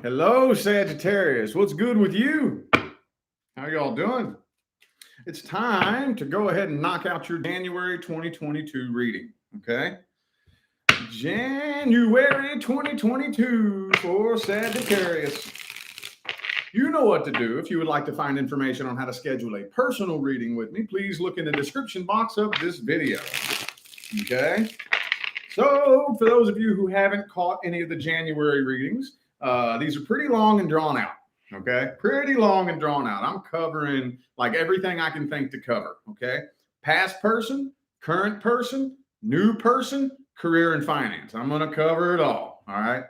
Hello, Sagittarius. What's good with you? How y'all doing? It's time to go ahead and knock out your January 2022 reading, okay? January 2022 for Sagittarius. You know what to do. If you would like to find information on how to schedule a personal reading with me, please look in the description box of this video, okay? So, for those of you who haven't caught any of the January readings, these are pretty long and drawn out, okay? Pretty long and drawn out. I'm covering like everything I can think to cover, okay? Past person, current person, new person, career and finance. I'm going to cover it all right?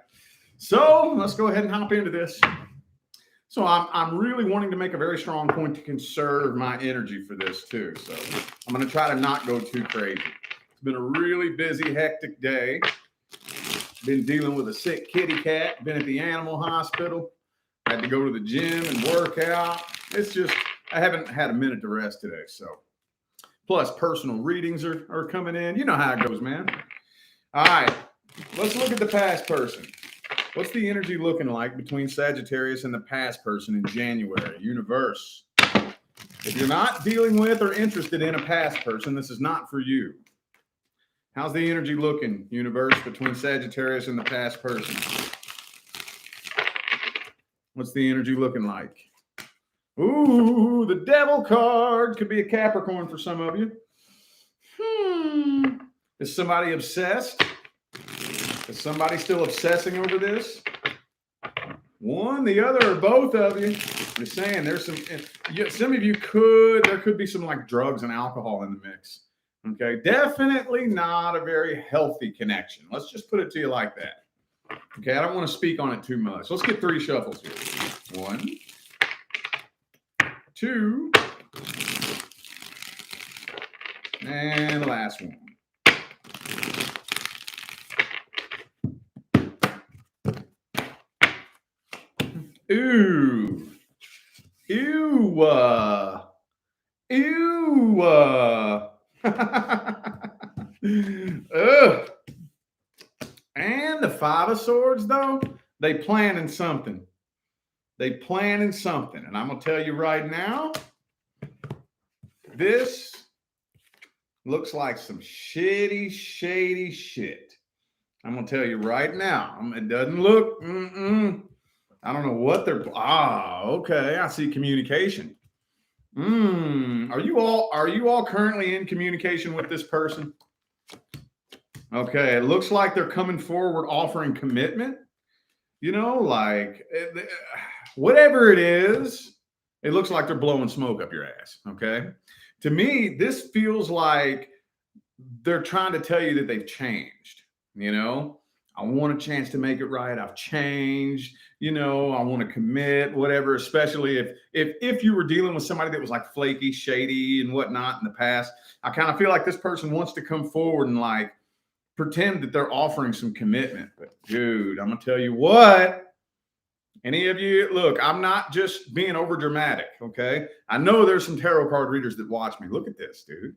So, let's go ahead and hop into this. So, I'm really wanting to make a very strong point to conserve my energy for this too. So, I'm going to try to not go too crazy. Been a really busy, hectic day. Been dealing with a sick kitty cat. Been at the animal hospital. Had to go to the gym and work out. It's just, I haven't had a minute to rest today. So, plus personal readings are coming in. You know how it goes, man. All right, let's look at the past person. What's the energy looking like between Sagittarius and the past person in January? Universe. If you're not dealing with or interested in a past person, this is not for you. How's the energy looking, universe, between Sagittarius and the past person? What's the energy looking like? Ooh, the devil card. Could be a Capricorn for some of you. Is somebody obsessed? Is somebody still obsessing over this? One, the other, or both of you. I'm just saying, there's some of you there could be some like drugs and alcohol in the mix. Okay, definitely not a very healthy connection. Let's just put it to you like that. Okay, I don't want to speak on it too much. Let's get 3 shuffles here. 1, 2, and the last one. Ooh. Ew. Ew. Ugh. And the 5 of Swords, though, they planning something. They planning something. And I'm going to tell you right now, this looks like some shady, shady shit. I'm going to tell you right now. It doesn't look, I don't know what they're, okay. I see communication. Are you all currently in communication with this person? Okay, it looks like they're coming forward offering commitment. You know, like whatever it is, it looks like they're blowing smoke up your ass. Okay. To me, this feels like they're trying to tell you that they've changed. You know, I want a chance to make it right. I've changed. You know, I want to commit, whatever, especially if you were dealing with somebody that was like flaky, shady and whatnot in the past. I kind of feel like this person wants to come forward and like pretend that they're offering some commitment. But dude, I'm going to tell you what, any of you, look, I'm not just being over dramatic. Okay. I know there's some tarot card readers that watch me. Look at this, dude.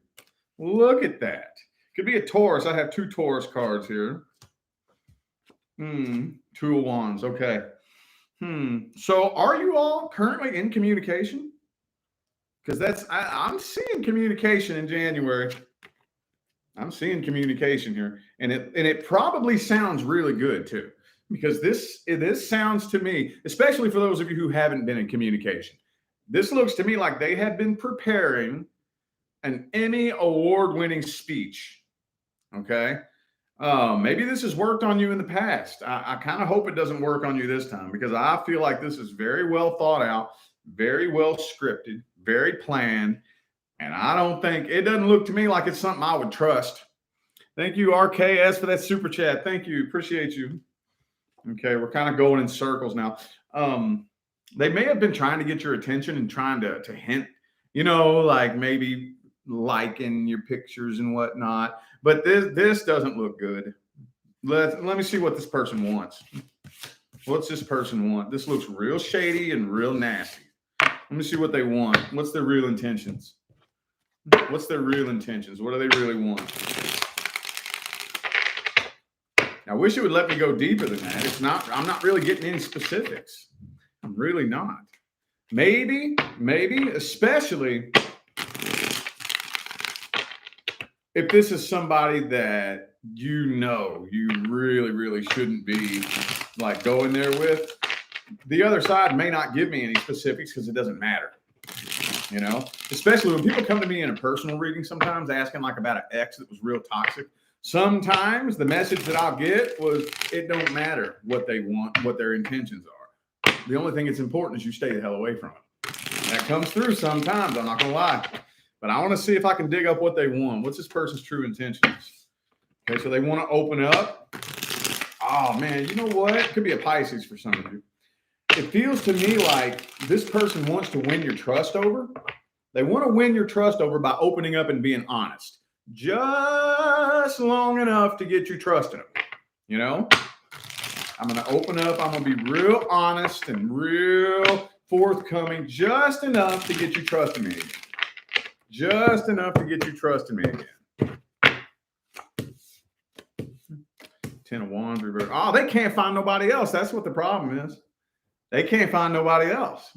Look at that. Could be a Taurus. I have 2 Taurus cards here. 2 of Wands. Okay. So are you all currently in communication? Because I'm seeing communication in January. I'm seeing communication here. And it probably sounds really good too. Because this sounds to me, especially for those of you who haven't been in communication, this looks to me like they have been preparing an Emmy award-winning speech. Okay. Maybe this has worked on you in the past. I kind of hope it doesn't work on you this time, because I feel like this is very well thought out, very well scripted, very planned. And I don't think, it doesn't look to me like it's something I would trust. Thank you, RKS, for that super chat. Thank you. Appreciate you. Okay. We're kind of going in circles now. They may have been trying to get your attention and trying to hint, you know, like maybe liking your pictures and whatnot. But this doesn't look good. Let me see what this person wants. What's this person want? This looks real shady and real nasty. Let me see what they want. What's their real intentions? What's their real intentions? What do they really want? I wish it would let me go deeper than that. I'm not really getting any specifics. I'm really not. Maybe, especially if this is somebody that you really, really shouldn't be like going there with. The other side may not give me any specifics because it doesn't matter. You know, especially when people come to me in a personal reading, sometimes asking like about an ex that was real toxic. Sometimes the message that I'll get was, it don't matter what they want, what their intentions are. The only thing that's important is you stay the hell away from it. That comes through sometimes, I'm not going to lie. But I want to see if I can dig up what they want. What's this person's true intentions? Okay, so they want to open up. Oh, man, you know what? It could be a Pisces for some of you. It feels to me like this person wants to win your trust over. They want to win your trust over by opening up and being honest. Just long enough to get you trusting them. You know, I'm going to open up. I'm going to be real honest and real forthcoming, just enough to get you trusting me again. Just enough to get you trusting me again. 10 of Wands reverse. Oh, they can't find nobody else. That's what the problem is. They can't find nobody else.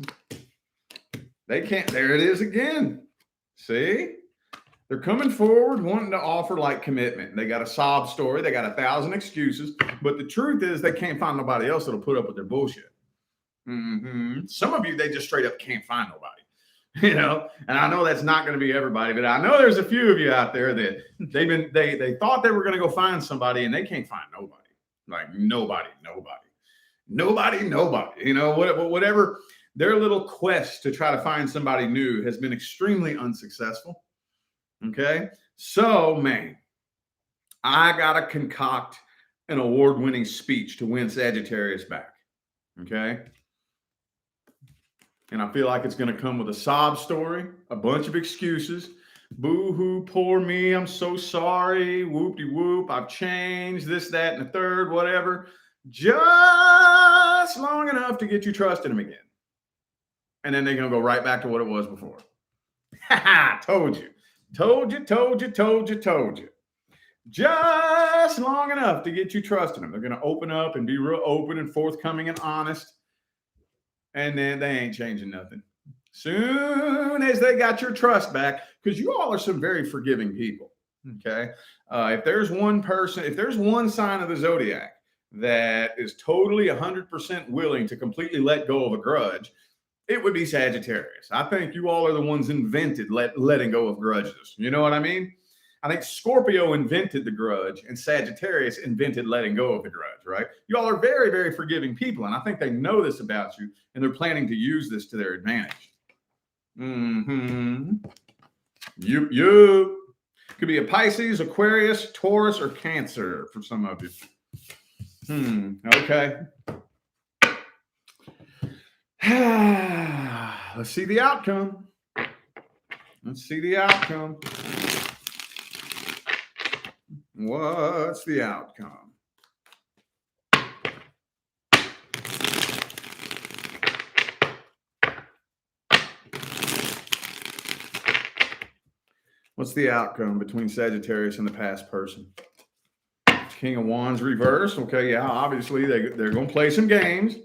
They can't. There it is again. See? They're coming forward wanting to offer like commitment. They got a sob story. They got 1,000 excuses. But the truth is they can't find nobody else that'll put up with their bullshit. Some of you, they just straight up can't find nobody. You know, and I know that's not going to be everybody, but I know there's a few of you out there that they thought they were going to go find somebody and they can't find nobody. Like nobody. You know, whatever their little quest to try to find somebody new has been extremely unsuccessful. Okay, so man, I gotta concoct an award-winning speech to win Sagittarius back. Okay. And I feel like it's going to come with a sob story, a bunch of excuses. Boo-hoo, poor me, I'm so sorry, whoop-de-whoop, I've changed, this, that, and the third, whatever. Just long enough to get you trusting them again. And then they're going to go right back to what it was before. Told you. Just long enough to get you trusting them. They're going to open up and be real open and forthcoming and honest. And then they ain't changing nothing. Soon as they got your trust back, because you all are some very forgiving people. Okay. If there's one sign of the zodiac that is totally 100% willing to completely let go of a grudge, it would be Sagittarius. I think you all are the ones invented letting go of grudges. You know what I mean? I think Scorpio invented the grudge and Sagittarius invented letting go of the grudge, right? You all are very, very forgiving people. And I think they know this about you and they're planning to use this to their advantage. You could be a Pisces, Aquarius, Taurus, or Cancer for some of you. Okay. Let's see the outcome. What's the outcome? What's the outcome between Sagittarius and the past person? King of Wands reverse. Okay, yeah, obviously they're going to play some games.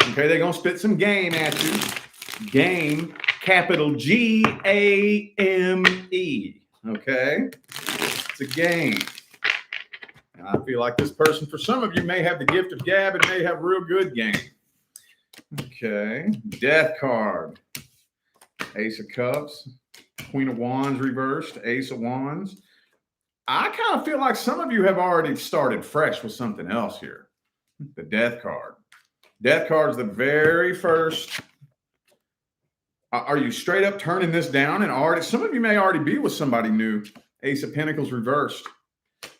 Okay, they're going to spit some game at you. Game, capital G-A-M-E. Okay, it's a game. And I feel like this person, for some of you, may have the gift of gab and may have real good game. Okay, Death card. Ace of Cups. Queen of Wands reversed. Ace of Wands. I kind of feel like some of you have already started fresh with something else here. The Death card. Death card is the very first. Are you straight up turning this down and already? Some of you may already be with somebody new. Ace of Pentacles reversed.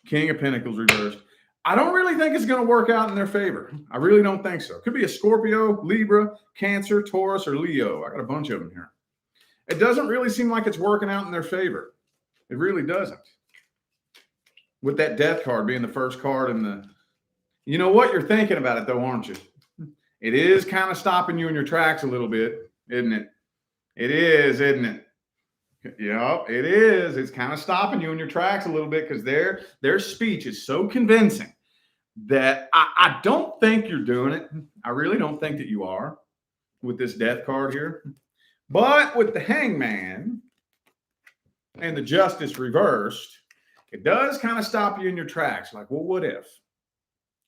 King of Pentacles reversed. I don't really think it's going to work out in their favor. I really don't think so. It could be a Scorpio, Libra, Cancer, Taurus, or Leo. I got a bunch of them here. It doesn't really seem like it's working out in their favor. It really doesn't. With that Death card being the first card in the, you know what? You're thinking about it though, aren't you? It is kind of stopping you in your tracks a little bit, isn't it? It is, isn't it? Yep, it is. It's kind of stopping you in your tracks a little bit because their speech is so convincing that I don't think you're doing it. I really don't think that you are with this death card here. But with the hangman and the justice reversed, it does kind of stop you in your tracks. Like, well, what if?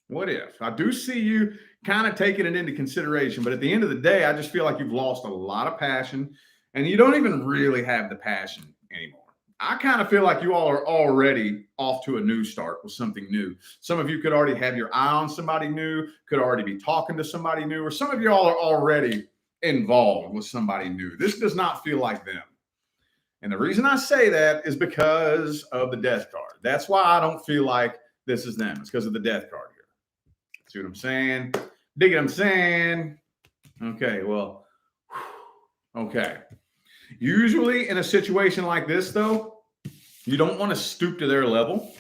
What if? I do see you kind of taking it into consideration, but at the end of the day, I just feel like you've lost a lot of passion and you don't even really have the passion anymore. I kind of feel like you all are already off to a new start with something new. Some of you could already have your eye on somebody new, could already be talking to somebody new, or some of you all are already involved with somebody new. This does not feel like them. And the reason I say that is because of the death card. That's why I don't feel like this is them. It's because of the death card here. See what I'm saying? Dig what I'm saying? Okay, well, okay. Usually in a situation like this, though, you don't want to stoop to their level.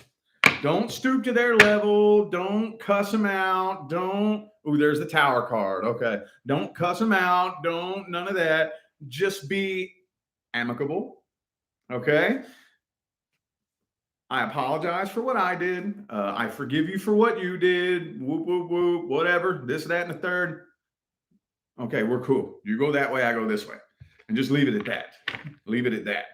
Don't stoop to their level. Don't cuss them out. Don't, oh, there's the tower card. Okay. Don't cuss them out. Don't, none of that. Just be amicable. Okay. I apologize for what I did. I forgive you for what you did. Whoop, whoop, whoop, whatever. This, that, and the third. Okay, we're cool. You go that way, I go this way. And just leave it at that. Leave it at that.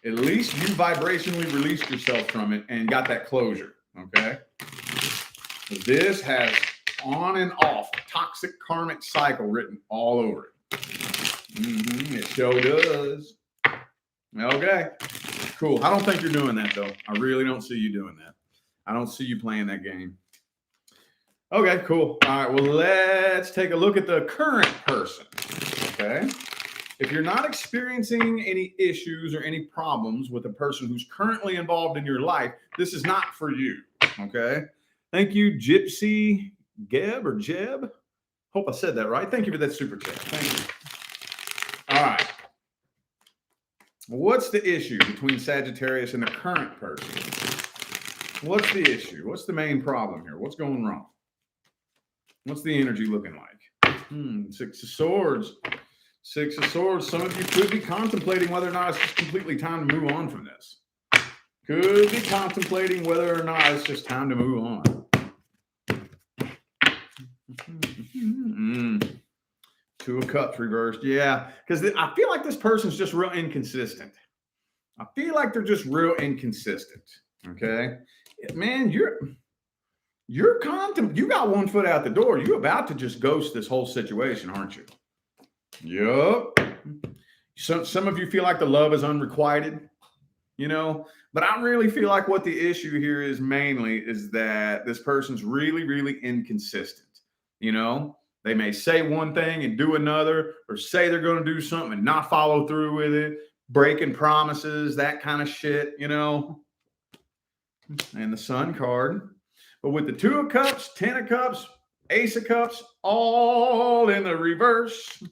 At least you vibrationally released yourself from it and got that closure. Okay. This has on and off toxic karmic cycle written all over it. It sure does. Okay. Cool. I don't think you're doing that, though. I really don't see you doing that. I don't see you playing that game. Okay, cool. All right. Well, let's take a look at the current person. Okay. If you're not experiencing any issues or any problems with a person who's currently involved in your life, this is not for you. Okay. Thank you, Gypsy Geb or Jeb. Hope I said that right. Thank you for that super chat. Thank you. All right. What's the issue between Sagittarius and the current person? What's the issue? What's the main problem here? What's going wrong? What's the energy looking like? Six of Swords. Six of Swords. Some of you could be contemplating whether or not it's just completely time to move on from this. Could be contemplating whether or not it's just time to move on. Two of Cups reversed. Yeah, because I feel like this person's just real inconsistent. I feel like they're just real inconsistent. Okay, man, you got one foot out the door. You're about to just ghost this whole situation, aren't you? Yup. Some of you feel like the love is unrequited, but I really feel like what the issue here is mainly is that this person's really, really inconsistent. They may say one thing and do another, or say they're going to do something and not follow through with it, breaking promises, that kind of shit, And the Sun card. But with the Two of Cups, 10 of Cups, Ace of Cups, all in the reverse.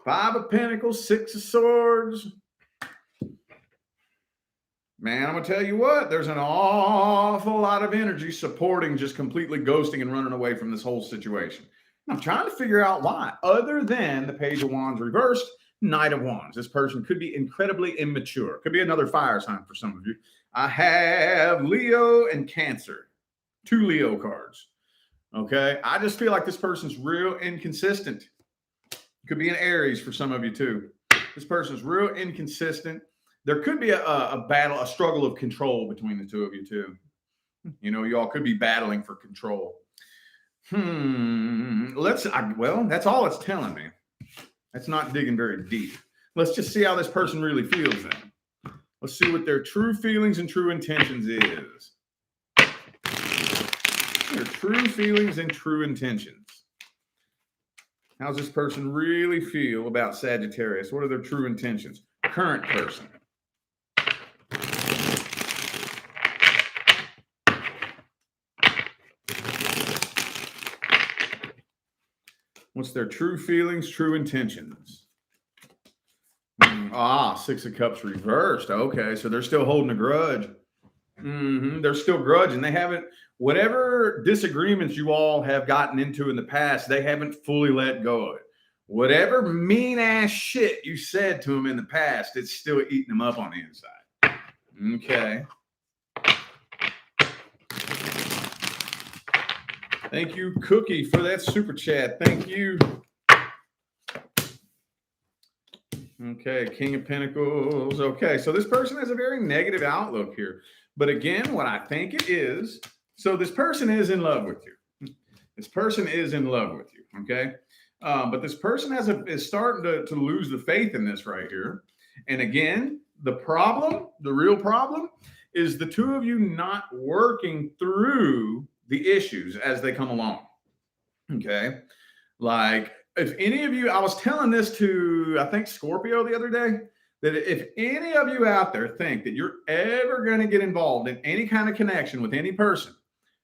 5 of Pentacles, 6 of Swords. Man, I'm going to tell you what, there's an awful lot of energy supporting just completely ghosting and running away from this whole situation. And I'm trying to figure out why, other than the Page of Wands reversed, Knight of Wands. This person could be incredibly immature. Could be another fire sign for some of you. I have Leo and Cancer. 2 Leo cards. Okay. I just feel like this person's real inconsistent. Could be an Aries for some of you too. This person's real inconsistent. There could be a battle, a struggle of control between the two of you too. You all could be battling for control. Well, that's all it's telling me. That's not digging very deep. Let's just see how this person really feels then. Let's see what their true feelings and true intentions is. Their true feelings and true intentions. How does this person really feel about Sagittarius? What are their true intentions? Current person. What's their true feelings, true intentions? 6 of Cups reversed. Okay, so they're still holding a grudge. They're still grudging. They haven't, whatever disagreements you all have gotten into in the past, they haven't fully let go of it. Whatever mean ass shit you said to them in the past, it's still eating them up on the inside. Okay. Thank you, Cookie, for that super chat. Thank you. Okay, King of Pentacles. Okay, so this person has a very negative outlook here. But again, what I think it is, so this person is in love with you. This person is in love with you, okay? But this person is starting to lose the faith in this right here. And again, the real problem, is the two of you not working through the issues as they come along, okay? Like, if any of you, I was telling this to, I think, Scorpio the other day, that if any of you out there think that you're ever going to get involved in any kind of connection with any person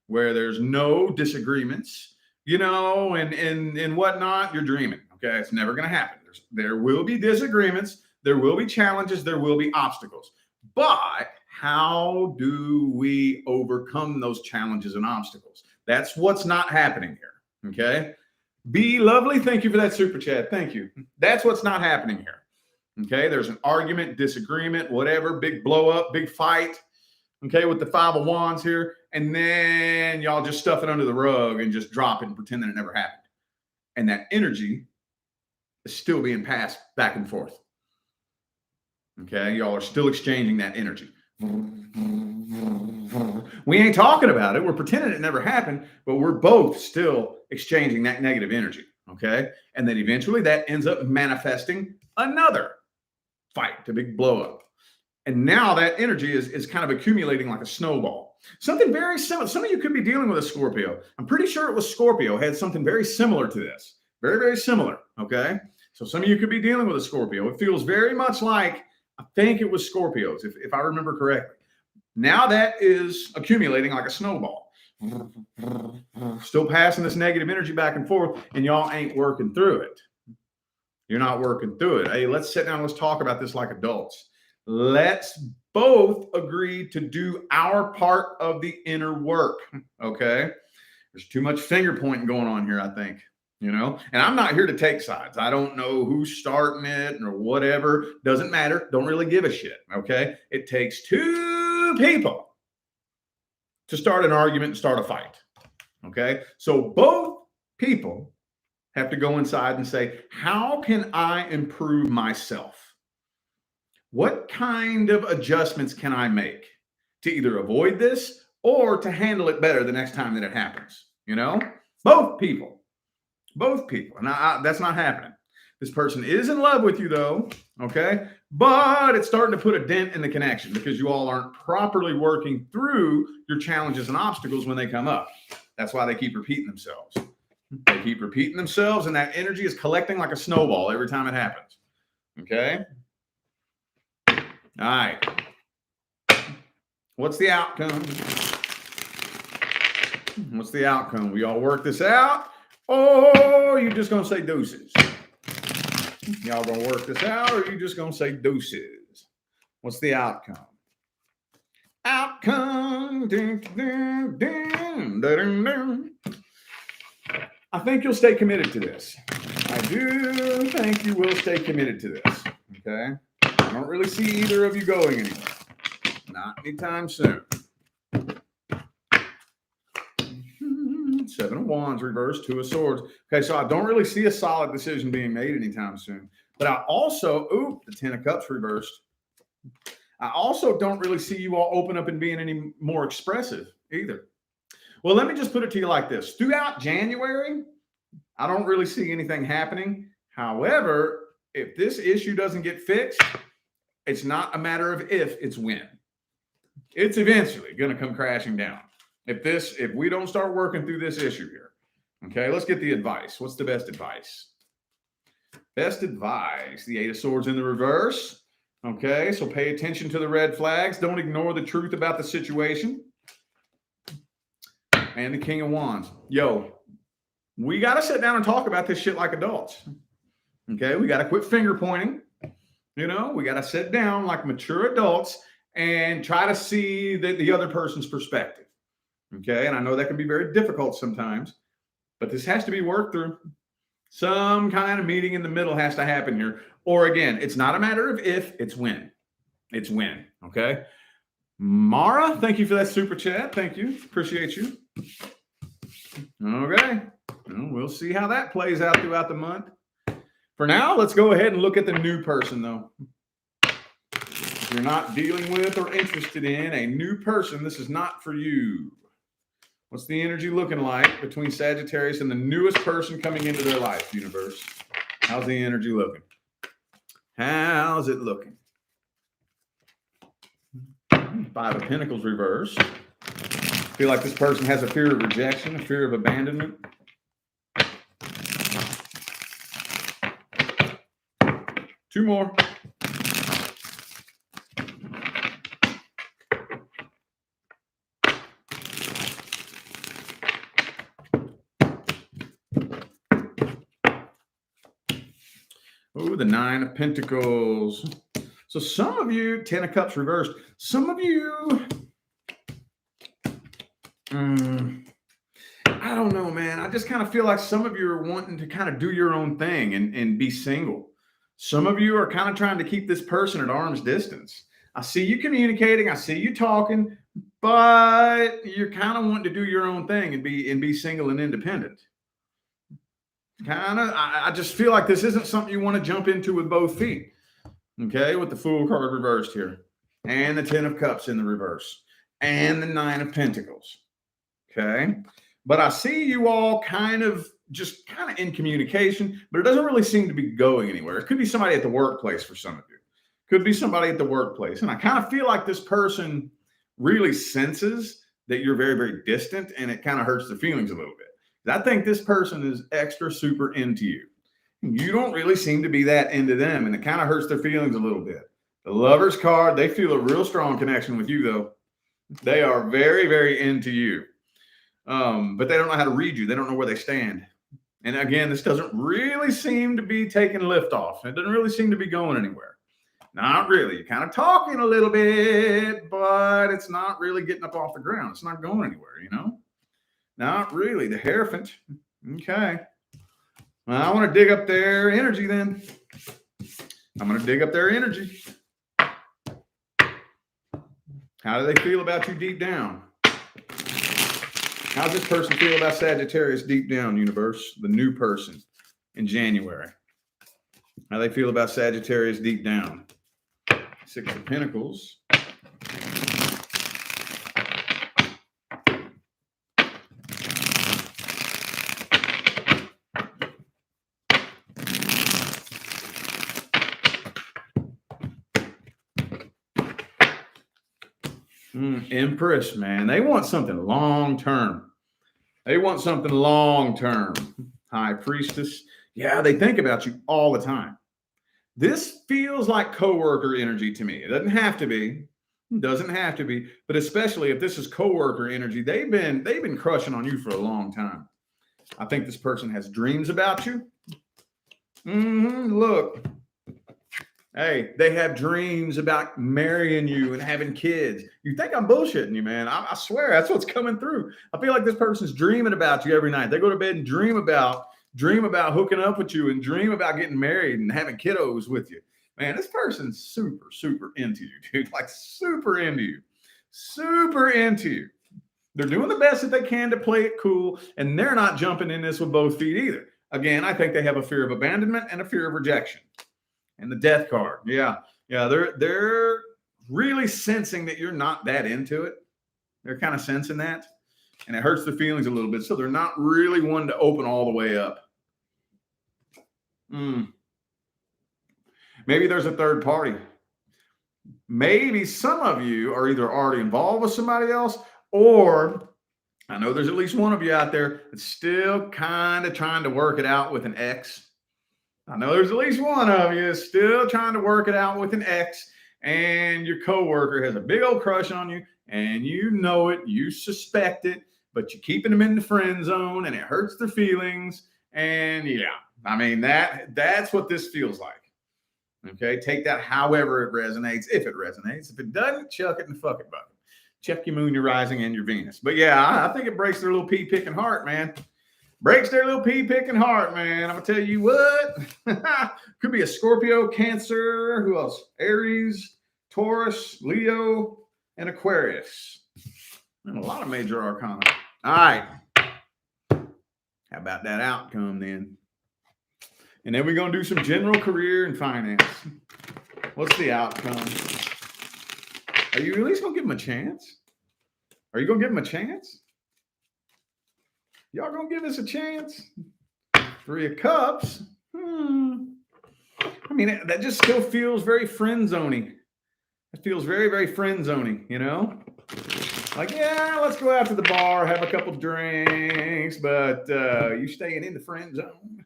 where there's no disagreements, and whatnot, you're dreaming. Okay. It's never going to happen. There will be disagreements. There will be challenges. There will be obstacles. But how do we overcome those challenges and obstacles? That's what's not happening here. Okay. Be lovely. Thank you for that super chat. Thank you. That's what's not happening here. Okay. There's an argument, disagreement, whatever, big blow up, big fight. Okay. With the 5 of Wands here. And then y'all just stuff it under the rug and just drop it and pretend that it never happened. And that energy is still being passed back and forth. Okay. Y'all are still exchanging that energy. We ain't talking about it. We're pretending it never happened, but we're both still exchanging that negative energy. Okay. And then eventually that ends up manifesting another fight, a big blow up. And now that energy is kind of accumulating like a snowball. Something very similar. Some of you could be dealing with a Scorpio. I'm pretty sure it was Scorpio had something very similar to this. Very, very similar. Okay. So some of you could be dealing with a Scorpio. It feels very much like, I think it was Scorpios, if I remember correctly. Now that is accumulating like a snowball. Still passing this negative energy back and forth, and y'all ain't working through it. You're not working through it. Hey, let's sit down. Let's talk about this like adults. Let's both agree to do our part of the inner work. Okay. There's too much finger pointing going on here, I think. And I'm not here to take sides. I don't know who's starting it or whatever. Doesn't matter. Don't really give a shit. Okay. It takes 2 people to start an argument and start a fight. Okay. So both people have to go inside and say, how can I improve myself? What kind of adjustments can I make to either avoid this or to handle it better the next time that it happens? Both people. And that's not happening. This person is in love with you though. Okay. But it's starting to put a dent in the connection because you all aren't properly working through your challenges and obstacles when they come up. That's why they keep repeating themselves. They keep repeating themselves, and that energy is collecting like a snowball every time it happens. Okay. All right. What's the outcome? What's the outcome? We all work this out? Or you just going to say deuces? Y'all going to work this out, or you just going to say deuces? What's the outcome? Outcome. Dun, dun, dun, dun, dun, dun. I think you'll stay committed to this. I do think you will stay committed to this. Okay. I don't really see either of you going anywhere. Not anytime soon. 7 of Wands reversed, 2 of Swords. Okay, so I don't really see a solid decision being made anytime soon. But I also, the 10 of Cups reversed. I also don't really see you all open up and being any more expressive either. Well, let me just put it to you like this. Throughout January, I don't really see anything happening. However, if this issue doesn't get fixed, it's not a matter of if, it's when. It's eventually going to come crashing down. If we don't start working through this issue here. Okay, let's get the advice. What's the best advice? Best advice, the 8 of Swords in the reverse. Okay, so pay attention to the red flags. Don't ignore the truth about the situation. And the King of Wands. Yo, we got to sit down and talk about this shit like adults. Okay, we got to quit finger pointing. We got to sit down like mature adults and try to see the other person's perspective. Okay, and I know that can be very difficult sometimes, but this has to be worked through. Some kind of meeting in the middle has to happen here. Or again, it's not a matter of if, it's when. It's when, okay? Mara, thank you for that super chat. Thank you. Appreciate you. Okay. Well, we'll see how that plays out throughout the month. For now, let's go ahead and look at the new person, though. If you're not dealing with or interested in a new person, this is not for you. What's the energy looking like between Sagittarius and the newest person coming into their life, universe? How's the energy looking? How's it looking? Five of Pentacles reverse. Feel like this person has a fear of rejection, a fear of abandonment. Two more. Oh, the Nine of Pentacles. So some of you, Ten of Cups reversed. Some of you, I don't know, man. I just kind of feel like some of you are wanting to kind of do your own thing and be single. Some of you are kind of trying to keep this person at arm's distance. I see you communicating. I see you talking, but you're kind of wanting to do your own thing and be single and independent. I just feel like this isn't something you want to jump into with both feet. Okay, with the Fool card reversed here, and the Ten of Cups in the reverse, and the Nine of Pentacles. Okay, but I see you all kind of in communication, but it doesn't really seem to be going anywhere. It could be somebody at the workplace for some of you. Could be somebody at the workplace, and I kind of feel like this person really senses that you're very, very distant, and it kind of hurts their feelings a little bit. I think this person is extra super into you. You don't really seem to be that into them, and it kind of hurts their feelings a little bit. The Lovers card, they feel a real strong connection with you, though. They are very, very into you. But they don't know how to read you. They don't know where they stand. And again, this doesn't really seem to be taking lift off. It doesn't really seem to be going anywhere. Not really. You're kind of talking a little bit, but it's not really getting up off the ground. It's not going anywhere, you know? Not really. The Hierophant. Okay. Well, I want to dig up their energy then. I'm going to dig up their energy. How do they feel about you deep down? How does this person feel about Sagittarius deep down, universe? The new person in January. How do they feel about Sagittarius deep down? Six of Pentacles. Empress, man. They want something long-term. They want something long-term. High Priestess. Yeah, they think about you all the time. This feels like coworker energy to me. It doesn't have to be. It doesn't have to be. But especially if this is coworker energy, they've been crushing on you for a long time. I think this person has dreams about you. Look. Hey, they have dreams about marrying you and having kids. You think I'm bullshitting you, man. I swear that's what's coming through. I feel like this person's dreaming about you every night. They go to bed and dream about hooking up with you and dream about getting married and having kiddos with you. Man, this person's super, super into you, dude. Like super into you. Super into you. They're doing the best that they can to play it cool, and they're not jumping in this with both feet either. Again, I think they have a fear of abandonment and a fear of rejection. And the Death card. Yeah. They're really sensing that you're not that into it. They're kind of sensing that. And it hurts their feelings a little bit. So they're not really one to open all the way up. Maybe there's a third party. Maybe some of you are either already involved with somebody else, or I know there's at least one of you out there that's still kind of trying to work it out with an ex. I know there's at least one of you still trying to work it out with an ex, and your coworker has a big old crush on you, and you know it, you suspect it, but you're keeping them in the friend zone, and it hurts their feelings. And yeah, I mean, that's what this feels like. Okay, take that however it resonates, if it resonates. If it doesn't, chuck it in the fucking bucket. Check your moon, your rising, and your Venus. But yeah, I think it breaks their little pea-picking heart, man. Breaks their little pea-picking heart, man. I'm going to tell you what. Could be a Scorpio, Cancer. Who else? Aries, Taurus, Leo, and Aquarius. And a lot of major arcana. All right. How about that outcome then? And then we're going to do some general career and finance. What's the outcome? Are you at least going to give them a chance? Are you going to give them a chance? Y'all going to give us a chance? 3 of Cups. I mean, that just still feels very friend-zoning. It feels very, very friend-zoning, you know? Like, yeah, let's go out to the bar, have a couple drinks, but you staying in the friend zone.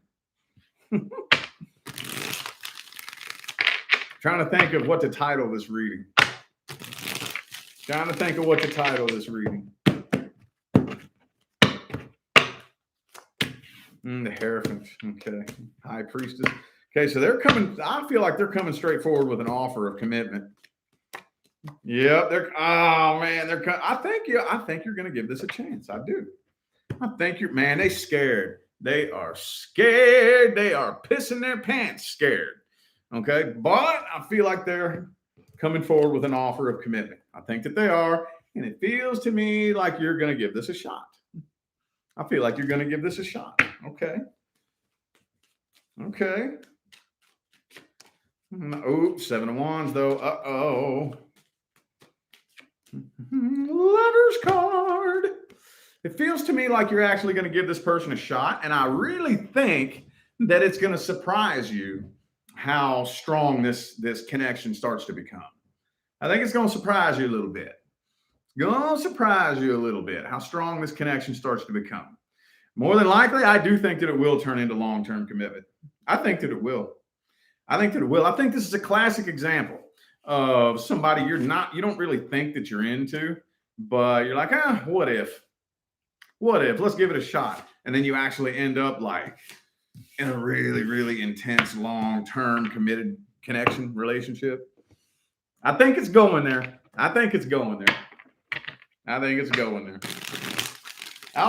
Trying to think of what to title this reading. The Hierophant. Okay. High Priestess. Okay, so they're coming. I feel like they're coming straight forward with an offer of commitment. Yep. Oh man, they're. I think you're going to give this a chance. I do. I think you're. Man, they scared. They are scared. They are pissing their pants scared. Okay, but I feel like they're coming forward with an offer of commitment. I think that they are, and it feels to me like you're going to give this a shot. I feel like you're going to give this a shot. Okay. Oops, 7 of Wands though. Uh-oh. Lover's card. It feels to me like you're actually going to give this person a shot, and I really think that it's going to surprise you how strong this connection starts to become. I think it's going to surprise you a little bit. How strong this connection starts to become. More than likely, I do think that it will turn into long-term commitment. I think that it will. I think this is a classic example of somebody you don't really think that you're into, but you're like, what if? Let's give it a shot. And then you actually end up like in a really, really intense, long-term committed connection relationship. I think it's going there. All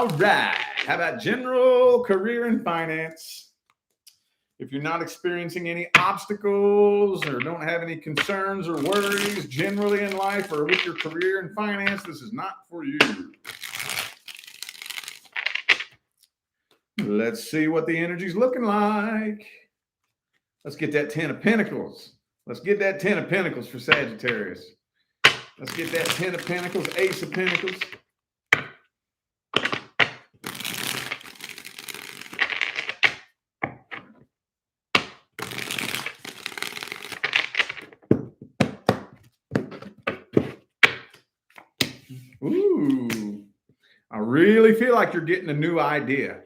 right. How about general career and finance? If you're not experiencing any obstacles or don't have any concerns or worries generally in life or with your career and finance, this is not for you. Let's see what the energy's looking like. Let's get that 10 of Pentacles. Let's get that 10 of Pentacles for Sagittarius. Let's get that 10 of Pentacles, Ace of Pentacles. Ooh, I really feel like you're getting a new idea.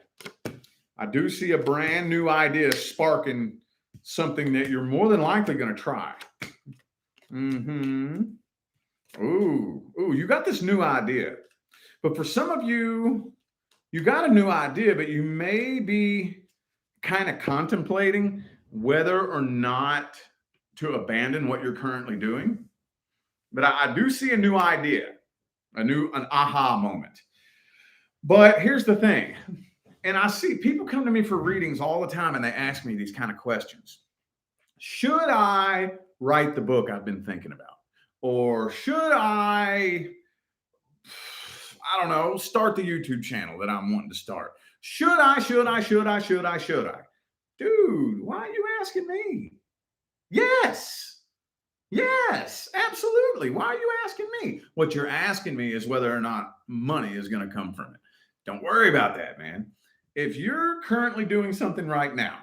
I do see a brand new idea sparking something that you're more than likely going to try. Ooh, you got this new idea. But for some of you, you got a new idea, but you may be kind of contemplating whether or not to abandon what you're currently doing. But I do see a new idea, an aha moment. But here's the thing. And I see people come to me for readings all the time and they ask me these kind of questions. Should I write the book I've been thinking about? Or should I don't know, start the YouTube channel that I'm wanting to start? Should I? Dude, why are you asking me? Yes, absolutely. Why are you asking me? What you're asking me is whether or not money is going to come from it. Don't worry about that, man. If you're currently doing something right now,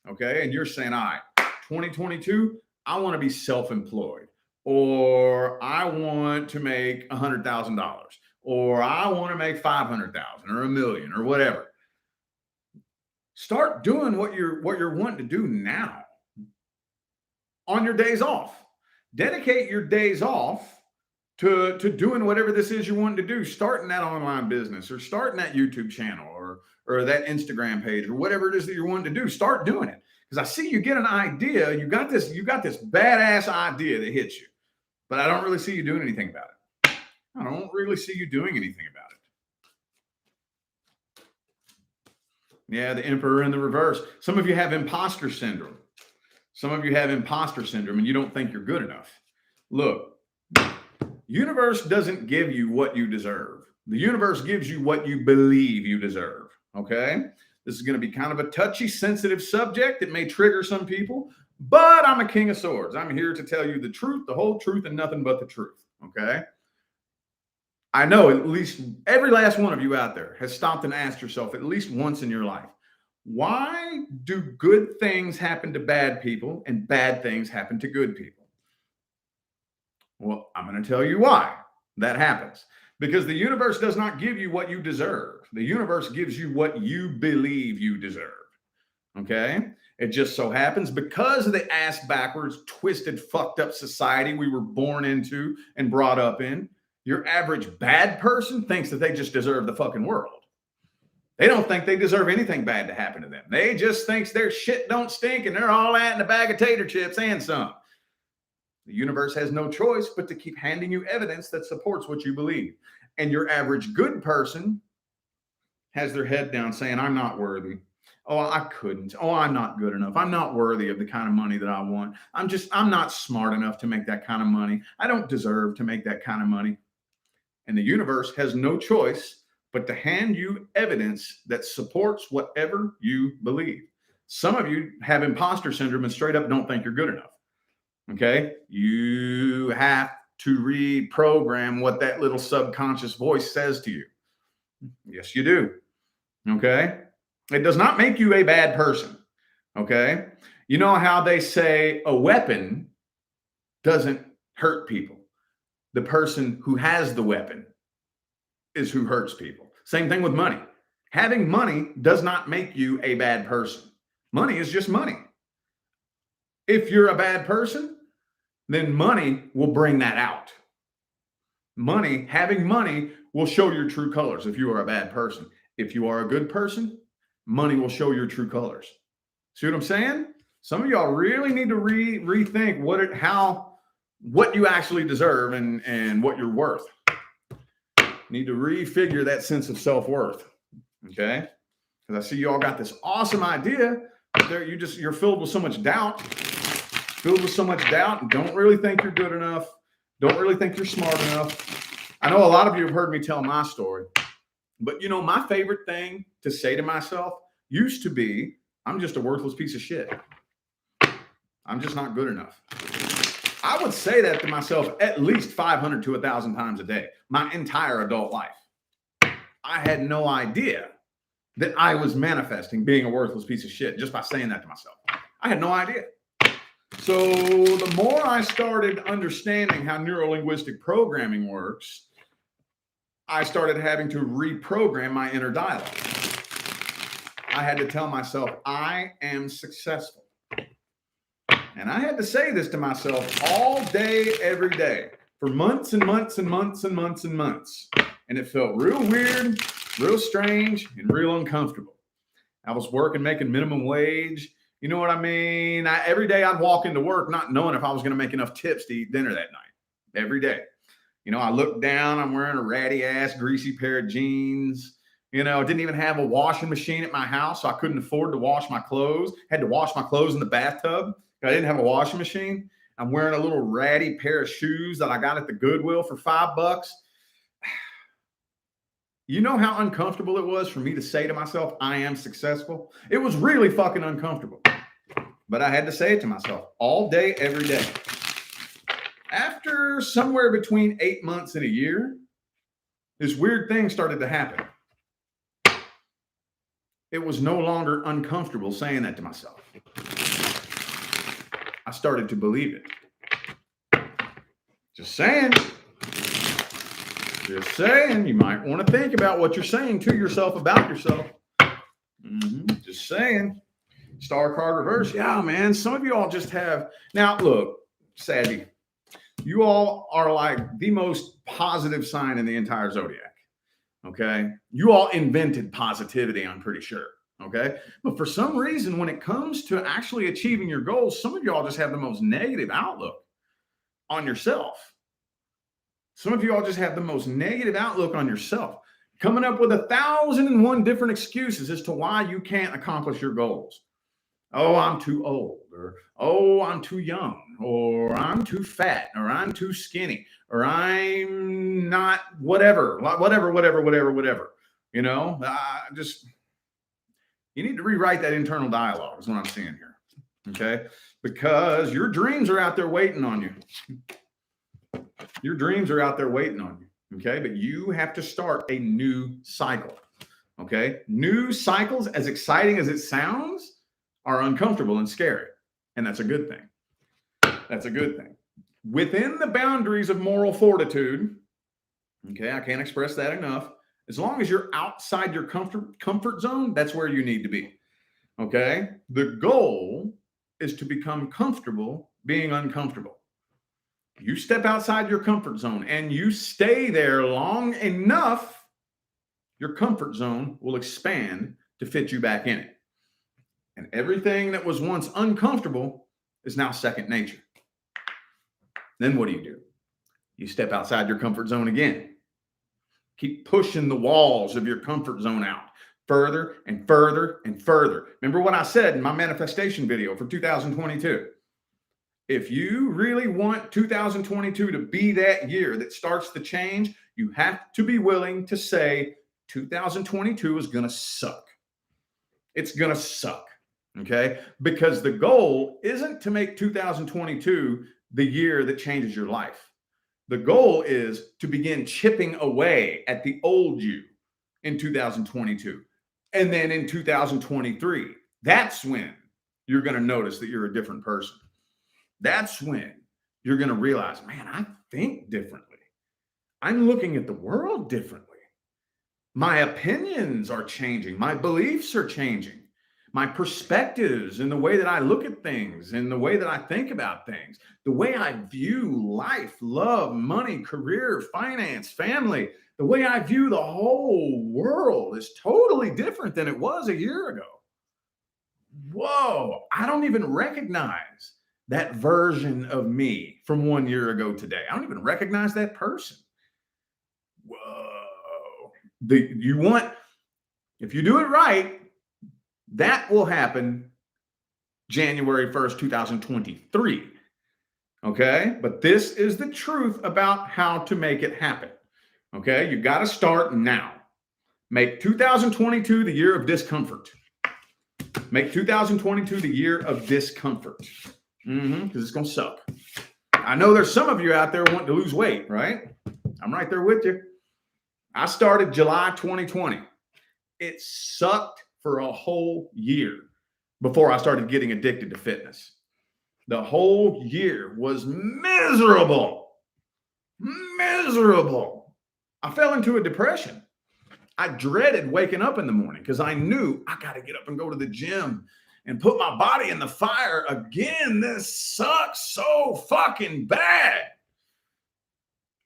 okay, and you're saying, all right, 2022, I want to be self-employed, or I want to make $100,000, or I want to make 500,000 or $1 million or whatever. Start doing what you're wanting to do now on your days off. Dedicate your days off to doing whatever this is you're wanting to do, starting that online business or starting that YouTube channel or that Instagram page or whatever it is that you're wanting to do. Start doing it. Because I see you get an idea, you got this badass idea that hits you, but I don't really see you doing anything about it. Yeah, the Emperor in the reverse. Some of you have imposter syndrome. And you don't think you're good enough. Look, universe doesn't give you what you deserve. The universe gives you what you believe you deserve. Okay. This is going to be kind of a touchy, sensitive subject. It may trigger some people, but I'm a king of swords. I'm here to tell you the truth, the whole truth, and nothing but the truth. Okay. I know at least every last one of you out there has stopped and asked yourself at least once in your life, why do good things happen to bad people and bad things happen to good people? Well, I'm going to tell you why that happens. Because the universe does not give you what you deserve. The universe gives you what you believe you deserve. Okay? It just so happens because of the ass backwards, twisted, fucked up society we were born into and brought up in, your average bad person thinks that they just deserve the fucking world. They don't think they deserve anything bad to happen to them. They just think their shit don't stink and they're all that in a bag of tater chips and some. The universe has no choice but to keep handing you evidence that supports what you believe. And your average good person has their head down saying, I'm not worthy. Oh, I couldn't. Oh, I'm not good enough. I'm not worthy of the kind of money that I want. I'm not smart enough to make that kind of money. I don't deserve to make that kind of money. And the universe has no choice but to hand you evidence that supports whatever you believe. Some of you have imposter syndrome and straight up don't think you're good enough. Okay. You have to reprogram what that little subconscious voice says to you. Yes, you do. Okay. It does not make you a bad person. Okay. You know how they say a weapon doesn't hurt people. The person who has the weapon is who hurts people. Same thing with money. Having money does not make you a bad person. Money is just money. If you're a bad person, then money will bring that out. Having money will show your true colors if you are a bad person. If you are a good person, money will show your true colors. See what I'm saying? Some of y'all really need to rethink what you actually deserve and what you're worth. Need to refigure that sense of self-worth. Okay? Because I see you all got this awesome idea, but you're filled with so much doubt. And don't really think you're good enough. Don't really think you're smart enough. I know a lot of you have heard me tell my story, but my favorite thing to say to myself used to be, I'm just a worthless piece of shit. I'm just not good enough. I would say that to myself at least 500 to 1,000 times a day, my entire adult life. I had no idea that I was manifesting being a worthless piece of shit just by saying that to myself. I had no idea. So the more I started understanding how neuro-linguistic programming works, I started having to reprogram my inner dialogue. I had to tell myself, I am successful. And I had to say this to myself all day, every day, for months and months and months and months and months. And it felt real weird, real strange, and real uncomfortable. I was working, making minimum wage. You know what I mean? Every day I'd walk into work not knowing if I was going to make enough tips to eat dinner that night. Every day. I look down, I'm wearing a ratty ass, greasy pair of jeans. I didn't even have a washing machine at my house, so I couldn't afford to wash my clothes. Had to wash my clothes in the bathtub. I didn't have a washing machine. I'm wearing a little ratty pair of shoes that I got at the Goodwill for $5. You know how uncomfortable it was for me to say to myself, I am successful? It was really fucking uncomfortable. But I had to say it to myself all day, every day. After somewhere between 8 months and a year, this weird thing started to happen. It was no longer uncomfortable saying that to myself. I started to believe it. Just saying. You might want to think about what you're saying to yourself about yourself. Just saying. Star card reverse. Yeah, man. Some of you all just have. Now, look, Saggy, you all are like the most positive sign in the entire zodiac. Okay. You all invented positivity, I'm pretty sure. Okay. But for some reason, when it comes to actually achieving your goals, some of y'all just have the most negative outlook on yourself. Some of you all just have the most negative outlook on yourself, coming up with 1,001 different excuses as to why you can't accomplish your goals. Oh, I'm too old, or oh, I'm too young, or I'm too fat, or I'm too skinny, or I'm not whatever. You need to rewrite that internal dialogue is what I'm seeing here. Okay. Because your dreams are out there waiting on you. Your dreams are out there waiting on you. Okay. But you have to start a new cycle. Okay. New cycles, as exciting as it sounds, are uncomfortable and scary. And that's a good thing. That's a good thing. Within the boundaries of moral fortitude, okay, I can't express that enough. As long as you're outside your comfort zone, that's where you need to be. Okay. The goal is to become comfortable being uncomfortable. You step outside your comfort zone and you stay there long enough, your comfort zone will expand to fit you back in it. And everything that was once uncomfortable is now second nature. Then what do? You step outside your comfort zone again. Keep pushing the walls of your comfort zone out further and further and further. Remember what I said in my manifestation video for 2022. If you really want 2022 to be that year that starts the change, you have to be willing to say 2022 is going to suck. It's going to suck. Okay? Because the goal isn't to make 2022 the year that changes your life. The goal is to begin chipping away at the old you in 2022. And then in 2023, that's when you're going to notice that you're a different person. That's when you're going to realize, man, I think differently. I'm looking at the world differently. My opinions are changing. My beliefs are changing. My perspectives and the way that I look at things and the way that I think about things, the way I view life, love, money, career, finance, family, the way I view the whole world is totally different than it was a year ago. Whoa, I don't even recognize that version of me from 1 year ago today. I don't even recognize that person. Whoa. If you do it right, that will happen January 1st, 2023. Okay? But this is the truth about how to make it happen. Okay? You got to start now. Make 2022 the year of discomfort. Make 2022 the year of discomfort. Because it's going to suck. I know there's some of you out there wanting to lose weight, right? I'm right there with you. I started July 2020. It sucked for a whole year before I started getting addicted to fitness. The whole year was miserable. Miserable. I fell into a depression. I dreaded waking up in the morning because I knew I got to get up and go to the gym and put my body in the fire again. This sucks so fucking bad.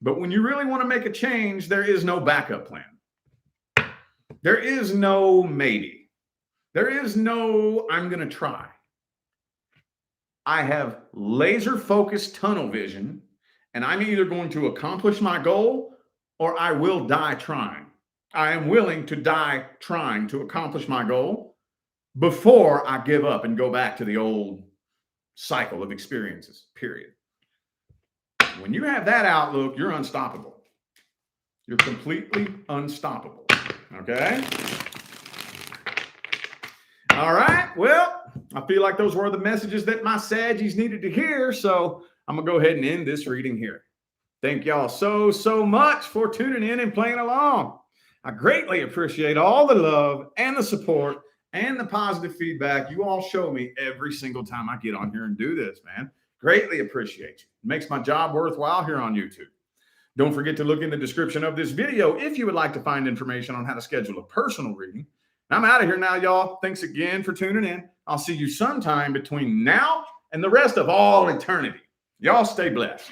But when you really want to make a change, there is no backup plan. There is no maybe. There is no I'm going to try. I have laser focused tunnel vision, and I'm either going to accomplish my goal or I will die trying. I am willing to die trying to accomplish my goal before I give up and go back to the old cycle of experiences, period. When you have that outlook, you're unstoppable. You're completely unstoppable. Okay? All right. Well, I feel like those were the messages that my Saggies needed to hear. So I'm going to go ahead and end this reading here. Thank y'all so much for tuning in and playing along. I greatly appreciate all the love and the support and the positive feedback you all show me every single time I get on here and do this, man. Greatly appreciate you. It makes my job worthwhile here on YouTube. Don't forget to look in the description of this video if you would like to find information on how to schedule a personal reading. I'm out of here now, y'all. Thanks again for tuning in. I'll see you sometime between now and the rest of all eternity. Y'all stay blessed.